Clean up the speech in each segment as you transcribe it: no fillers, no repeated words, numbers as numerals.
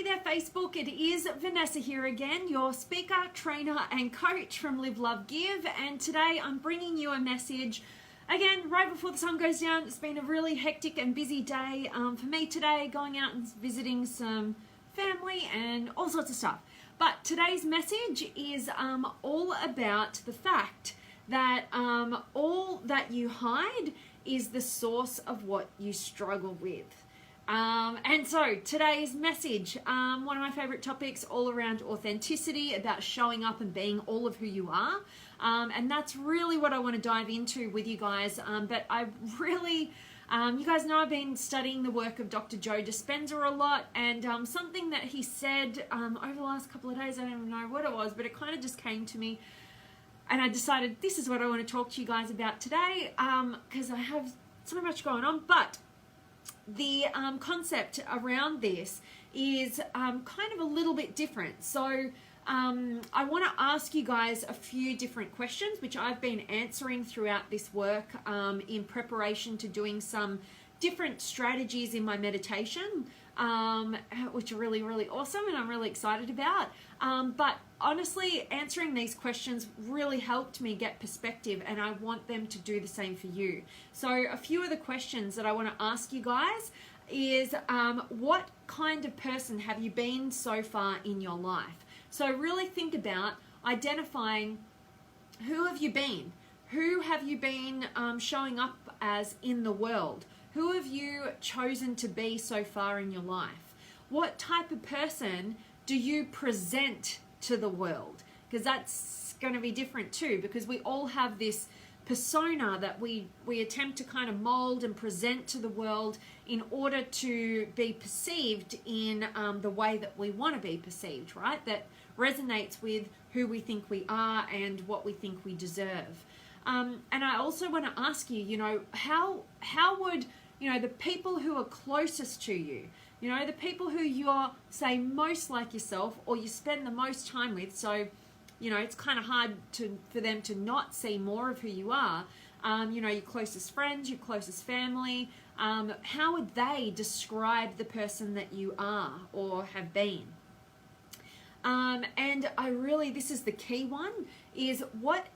Hey there Facebook, it is Vanessa here again, your speaker, trainer and coach from Live, Love, Give, and today I'm bringing you a message again right before the sun goes down. It's been a really hectic and busy day for me today, going out and visiting some family and all sorts of stuff. But today's message is all about the fact that all that you hide is the source of what you struggle with. And so today's message, one of my favorite topics, all around authenticity, about showing up and being all of who you are. And that's really what I want to dive into with you guys. But I really, you guys know I've been studying the work of Dr. Joe Dispenza a lot, and something that he said over the last couple of days, I don't even know what it was, but it kind of just came to me. And I decided this is what I want to talk to you guys about today, because I have so much going on. But the concept around this is kind of a little bit different. So I want to ask you guys a few different questions, which I've been answering throughout this work in preparation to doing some different strategies in my meditation, which are really, really awesome and I'm really excited about. But honestly, answering these questions really helped me get perspective, and I want them to do the same for you. So a few of the questions that I want to ask you guys is, what kind of person have you been so far in your life? So really think about identifying, who have you been? Who have you been showing up as in the world? Who have you chosen to be so far in your life? What type of person do you present to the world? Because that's going to be different too, because we all have this persona that we attempt to kind of mold and present to the world in order to be perceived in the way that we want to be perceived, right? That resonates with who we think we are and what we think we deserve. And I also want to ask you, you know, how would, you know, the people who are closest to you, you know, the people who you're, say, most like yourself or you spend the most time with, so, you know, it's kind of hard for them to not see more of who you are, you know, your closest friends, your closest family, how would they describe the person that you are or have been? And I really, this is the key one, is what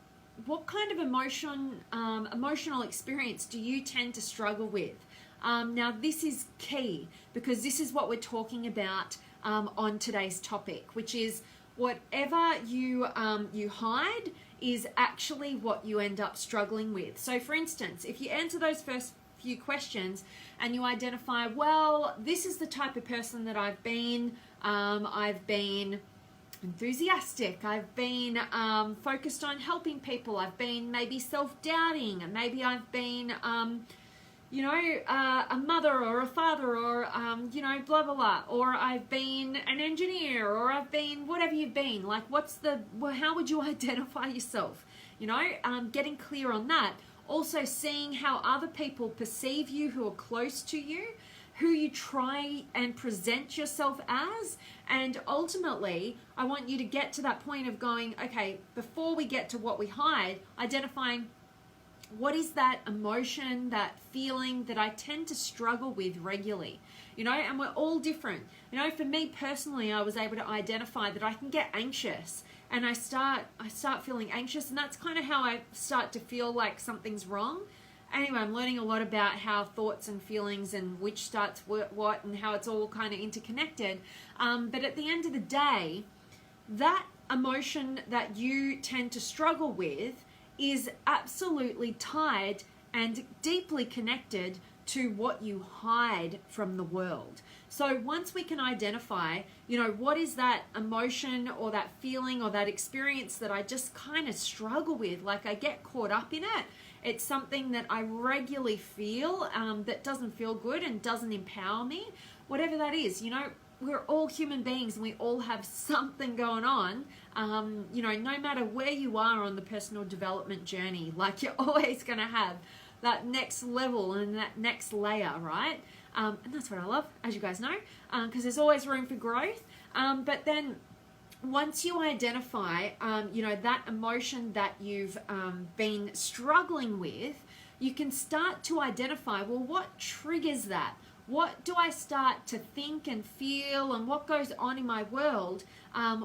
kind of emotional experience do you tend to struggle with? Now, this is key, because this is what we're talking about on today's topic, which is whatever you hide is actually what you end up struggling with. So, for instance, if you answer those first few questions and you identify, well, this is the type of person that I've been enthusiastic, I've been focused on helping people, I've been maybe self-doubting, maybe I've been you know, a mother or a father, or you know, blah blah blah, or I've been an engineer, or I've been whatever you've been, like how would you identify yourself? You know, getting clear on that. Also seeing how other people perceive you who are close to you, who you try and present yourself as. And ultimately, I want you to get to that point of going, okay, before we get to what we hide, identifying what is that emotion, that feeling that I tend to struggle with regularly, you know, and we're all different. You know, for me personally, I was able to identify that I can get anxious, and I start feeling anxious, and that's kind of how I start to feel like something's wrong. Anyway, I'm learning a lot about how thoughts and feelings and which starts what and how it's all kind of interconnected. But at the end of the day, that emotion that you tend to struggle with is absolutely tied and deeply connected to what you hide from the world. So once we can identify, you know, what is that emotion or that feeling or that experience that I just kind of struggle with, like I get caught up in it, it's something that I regularly feel that doesn't feel good and doesn't empower me, whatever that is, you know, we're all human beings and we all have something going on, you know, no matter where you are on the personal development journey, like you're always going to have that next level and that next layer, right? And that's what I love, as you guys know, because there's always room for growth. But then once you identify, you know, that emotion that you've been struggling with, you can start to identify, well, what triggers that? what do I start to think and feel, and what goes on in my world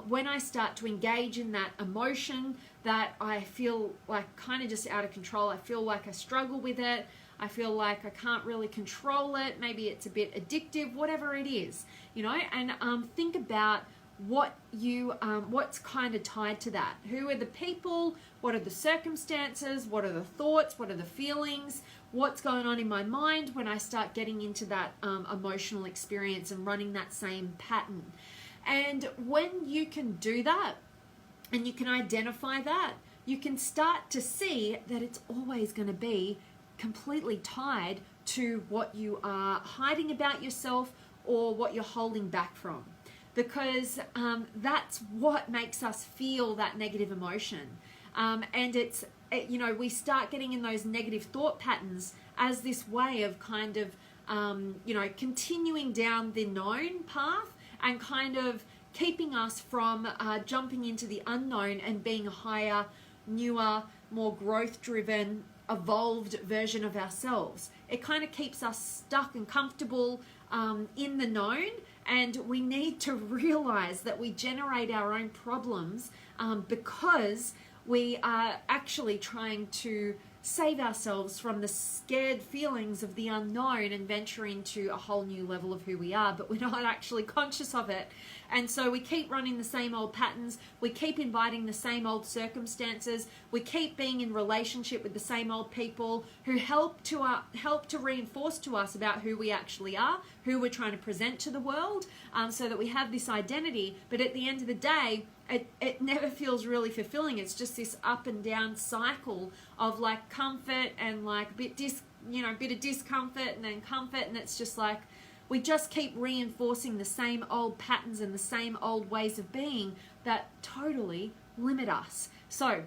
when I start to engage in that emotion that I feel like kind of just out of control. I feel like I struggle with it. I feel like I can't really control it. Maybe it's a bit addictive, whatever it is, you know, and think about what's kind of tied to that. Who are the people? What are the circumstances? What are the thoughts? What are the feelings? What's going on in my mind when I start getting into that emotional experience and running that same pattern? And when you can do that and you can identify that, you can start to see that it's always going to be completely tied to what you are hiding about yourself or what you're holding back from, because that's what makes us feel that negative emotion. And we start getting in those negative thought patterns as this way of kind of continuing down the known path and kind of keeping us from jumping into the unknown and being a higher, newer, more growth-driven, evolved version of ourselves. It kind of keeps us stuck and comfortable in the known, and we need to realize that we generate our own problems because we are actually trying to save ourselves from the scared feelings of the unknown and venture into a whole new level of who we are, but we're not actually conscious of it. And so we keep running the same old patterns, we keep inviting the same old circumstances, we keep being in relationship with the same old people who help to reinforce to us about who we actually are, who we're trying to present to the world, so that we have this identity. But at the end of the day, it never feels really fulfilling. It's just this up and down cycle of like comfort and like a bit of discomfort and then comfort, and it's just like we just keep reinforcing the same old patterns and the same old ways of being that totally limit us. So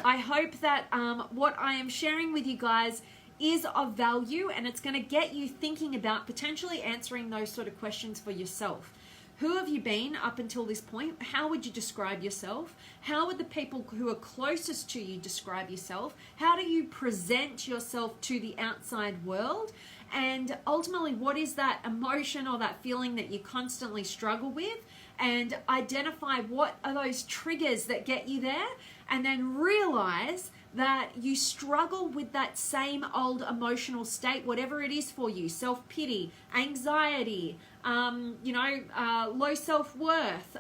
I hope that what I am sharing with you guys is of value, and it's going to get you thinking about potentially answering those sort of questions for yourself. Who have you been up until this point? How would you describe yourself? How would the people who are closest to you describe yourself? How do you present yourself to the outside world? And ultimately, what is that emotion or that feeling that you constantly struggle with? And identify what are those triggers that get you there, and then realize that you struggle with that same old emotional state, whatever it is for you: self-pity, anxiety, low self-worth,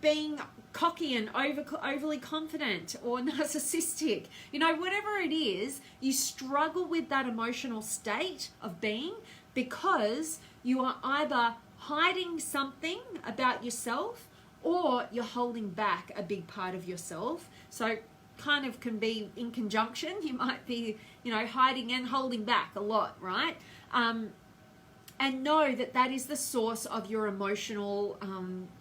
being cocky and overly confident or narcissistic, whatever it is, you struggle with that emotional state of being because you are either hiding something about yourself or you're holding back a big part of yourself. So kind of can be in conjunction. You might be, hiding and holding back a lot, right? And know that that is the source of your emotional,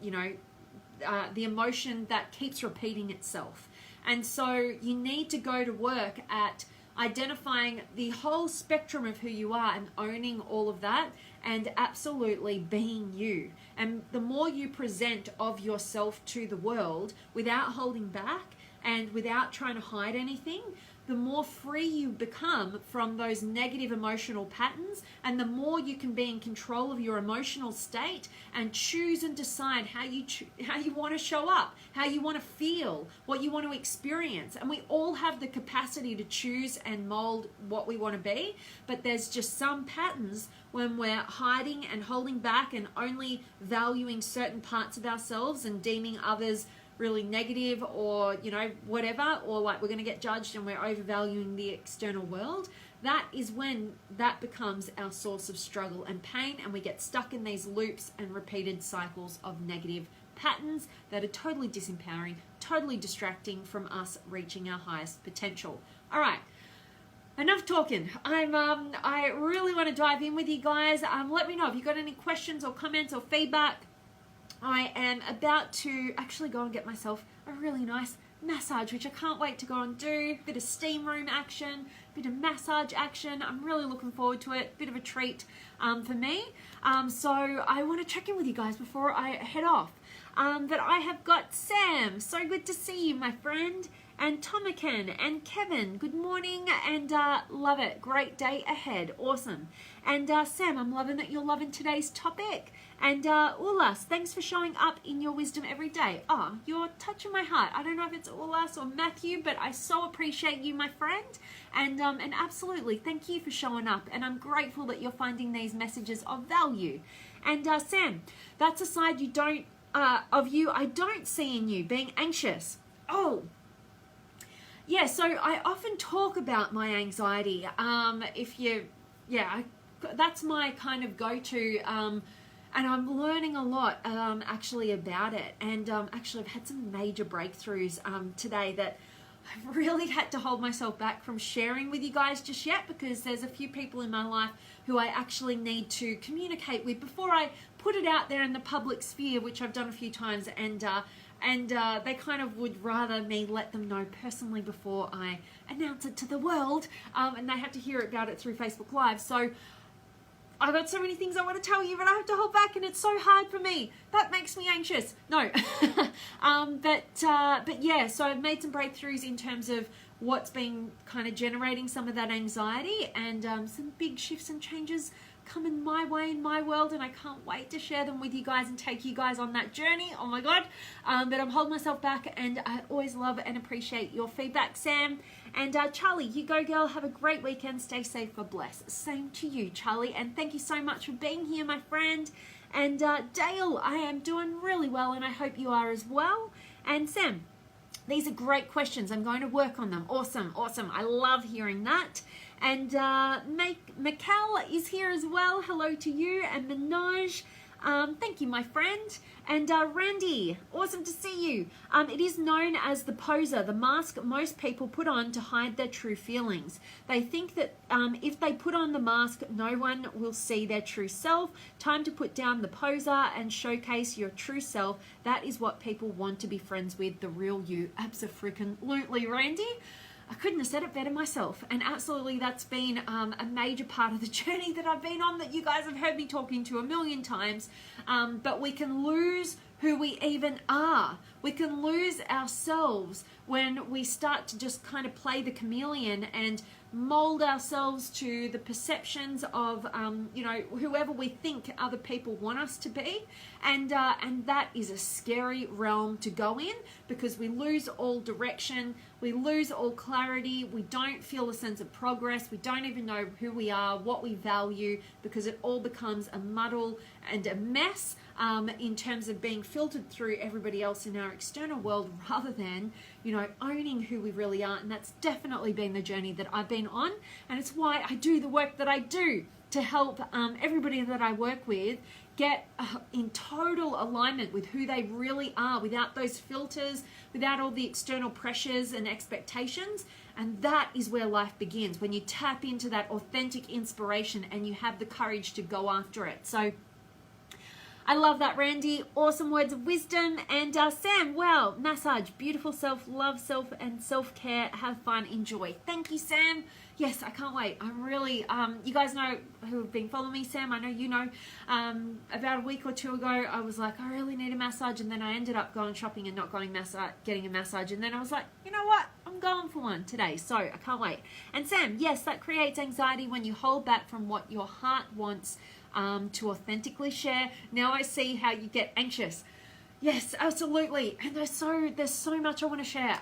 the emotion that keeps repeating itself. And so you need to go to work at identifying the whole spectrum of who you are and owning all of that and absolutely being you. And the more you present of yourself to the world without holding back and without trying to hide anything, the more free you become from those negative emotional patterns, and the more you can be in control of your emotional state and choose and decide how you want to show up, how you want to feel, what you want to experience. And we all have the capacity to choose and mold what we want to be, but there's just some patterns when we're hiding and holding back and only valuing certain parts of ourselves and deeming others really negative or whatever, or like we're going to get judged and we're overvaluing the external world. That is when that becomes our source of struggle and pain, and we get stuck in these loops and repeated cycles of negative patterns that are totally disempowering, totally distracting from us reaching our highest potential. All right, enough talking. I really want to dive in with you guys. Let me know if you've got any questions or comments or feedback. I am about to actually go and get myself a really nice massage, which I can't wait to go and do. Bit of steam room action, bit of massage action. I'm really looking forward to it. Bit of a treat for me. So I want to check in with you guys before I head off. But I have got Sam. So good to see you, my friend. And Tomakan and Kevin, good morning, and love it. Great day ahead. Awesome. And Sam, I'm loving that you're loving today's topic. And Ulas, thanks for showing up in your wisdom every day. Oh, you're touching my heart. I don't know if it's Ulas or Matthew, but I so appreciate you, my friend. And absolutely, thank you for showing up. And I'm grateful that you're finding these messages of value. And Sam, that's a side you don't of you I don't see in you, being anxious. Oh, yeah. So I often talk about my anxiety. That's my kind of go-to. And I'm learning a lot actually about it. And actually I've had some major breakthroughs today that I've really had to hold myself back from sharing with you guys just yet, because there's a few people in my life who I actually need to communicate with before I put it out there in the public sphere, which I've done a few times, and they kind of would rather me let them know personally before I announce it to the world, and they have to hear about it through Facebook Live. So I've got so many things I want to tell you, but I have to hold back, and it's so hard for me. That makes me anxious. No. But yeah, so I've made some breakthroughs in terms of what's been kind of generating some of that anxiety, and some big shifts and changes coming my way in my world, and I can't wait to share them with you guys and take you guys on that journey. Oh my God. But I'm holding myself back, and I always love and appreciate your feedback, Sam. And Charlie, you go girl, have a great weekend, stay safe, God bless. Same to you, Charlie, and thank you so much for being here, my friend. And Dale, I am doing really well, and I hope you are as well. And Sam, these are great questions. I'm going to work on them. Awesome, awesome. I love hearing that. And Mikkel is here as well. Hello to you. And Minaj, thank you, my friend. And Randy, awesome to see you. It is known as the poser, the mask most people put on to hide their true feelings. They think that if they put on the mask, no one will see their true self. Time to put down the poser and showcase your true self. That is what people want to be friends with, the real you. Absolutely, Randy. I couldn't have said it better myself. And absolutely, that's been a major part of the journey that I've been on, that you guys have heard me talking to a million times. But we can lose who we even are. We can lose ourselves when we start to just kind of play the chameleon and mold ourselves to the perceptions of whoever we think other people want us to be, and that is a scary realm to go in, because we lose all direction, we lose all clarity, we don't feel a sense of progress, we don't even know who we are, what we value, because it all becomes a muddle and a mess in terms of being filtered through everybody else in our external world, rather than owning who we really are. And that's definitely been the journey that I've been on, and it's why I do the work that I do, to help everybody that I work with get in total alignment with who they really are, without those filters, without all the external pressures and expectations. And that is where life begins, when you tap into that authentic inspiration and you have the courage to go after it. So I love that, Randy. Awesome words of wisdom. And Sam, wow, massage, beautiful self-love, self and self-care. Have fun, enjoy. Thank you, Sam. Yes, I can't wait. I'm really, you guys know who have been following me, Sam, I know you know, about a week or two ago, I was like, I really need a massage. And then I ended up going shopping and not getting a massage. And then I was like, you know what? I'm going for one today. So I can't wait. And Sam, yes, that creates anxiety when you hold back from what your heart wants to authentically share. Now I see how you get anxious. Yes, absolutely. And there's so much I want to share.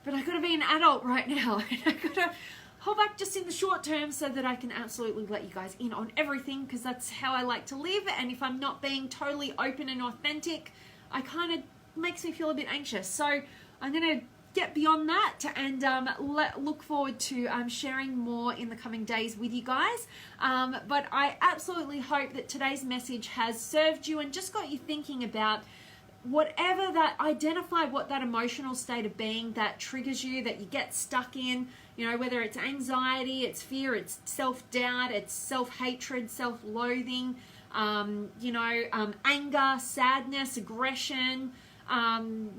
But I gotta be an adult right now. And I gotta hold back just in the short term so that I can absolutely let you guys in on everything, because that's how I like to live. And if I'm not being totally open and authentic, I kind of makes me feel a bit anxious. So I'm gonna get beyond that and look forward to sharing more in the coming days with you guys. But I absolutely hope that today's message has served you and just got you thinking about whatever that, identify what that emotional state of being that triggers you, that you get stuck in, whether it's anxiety, it's fear, it's self-doubt, it's self-hatred, self-loathing, anger, sadness, aggression,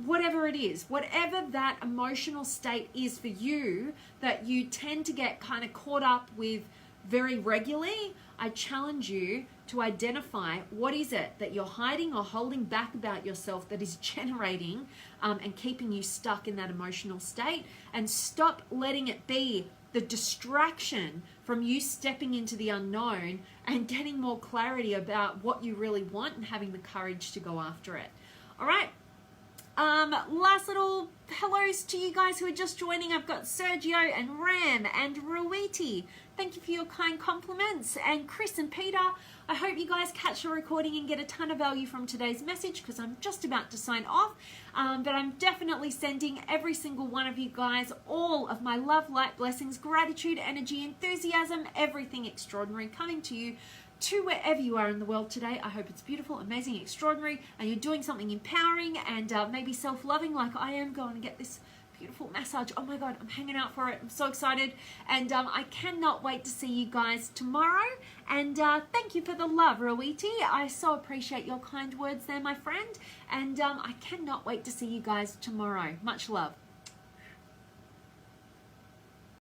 whatever it is, whatever that emotional state is for you, that you tend to get kind of caught up with very regularly, I challenge you to identify what is it that you're hiding or holding back about yourself that is generating and keeping you stuck in that emotional state, and stop letting it be the distraction from you stepping into the unknown and getting more clarity about what you really want and having the courage to go after it. All right. Last little hellos to you guys who are just joining. I've got Sergio and Ram and Ruiti. Thank you for your kind compliments. And Chris and Peter, I hope you guys catch the recording and get a ton of value from today's message, because I'm just about to sign off. But I'm definitely sending every single one of you guys all of my love, light, blessings, gratitude, energy, enthusiasm, everything extraordinary coming to you, to wherever you are in the world today. I hope it's beautiful, amazing, extraordinary, and you're doing something empowering and maybe self-loving like I am. Going to get this beautiful massage. Oh my God, I'm hanging out for it. I'm so excited. And I cannot wait to see you guys tomorrow. And thank you for the love, Ruiti. I so appreciate your kind words there, my friend. And I cannot wait to see you guys tomorrow. Much love.